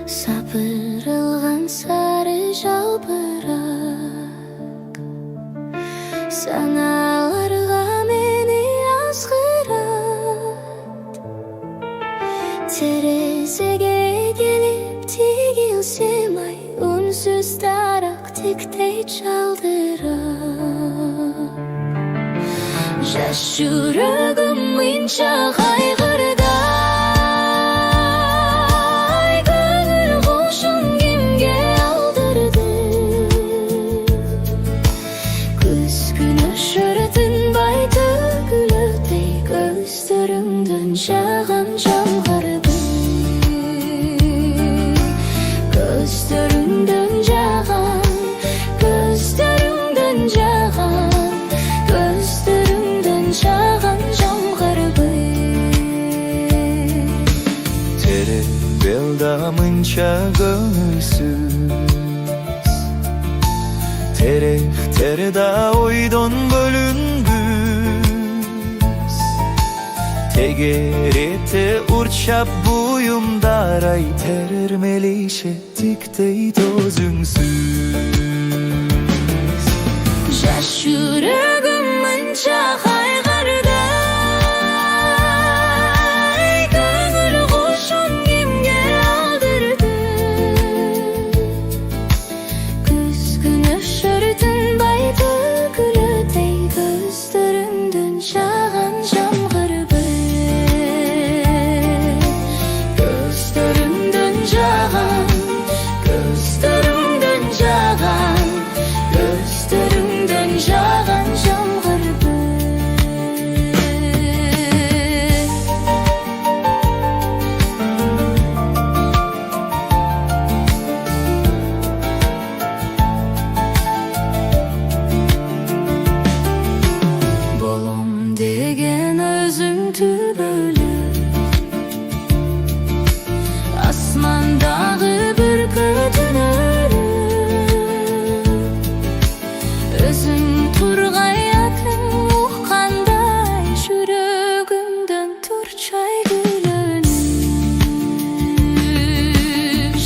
сапырылған сары жалбырак саналарға мені азғырат. Терезеге келіп тигілсем ай, үнсіз тарақ тектей жалдырат. Жас жүрегім мынша қайғырды, жаған жамгырды, көздөрүңдөн жаған, көздөрүңдөн жаған, көздөрүңдөн жаған жамгырды. Теребелда мынча көңүлсүз, теректерда ойдон бөлүнгүс, тегерете урчап буюмдар ай, термелише тиктей төзүңсүз. Жаш жүрөгүм мынча кайгырды, көңүл кушун кимге алдырды. Күзгүн өшөрдүн бай төгүлөтөй, көздөрүңдөн жаган жамгырды. Көздөрүңдөн жаган, көздөрүңдөн жаган жамгырды. Болом деген өзүң түбөлү, асмандагы бүркөтүн өзүң тургай атың уккандай, жүрөгүмдөн турчай күлөнүп.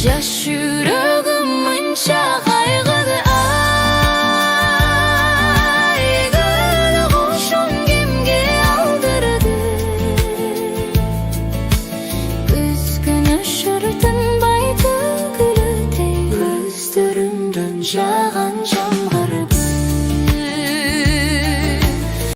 Жаш жүрөгүм мынча кайгырды, ай, көңүл кушун кимге алдырды. Күзгүн өшөрдүн бай төгүлөтөй, көздөрүңдөн жаган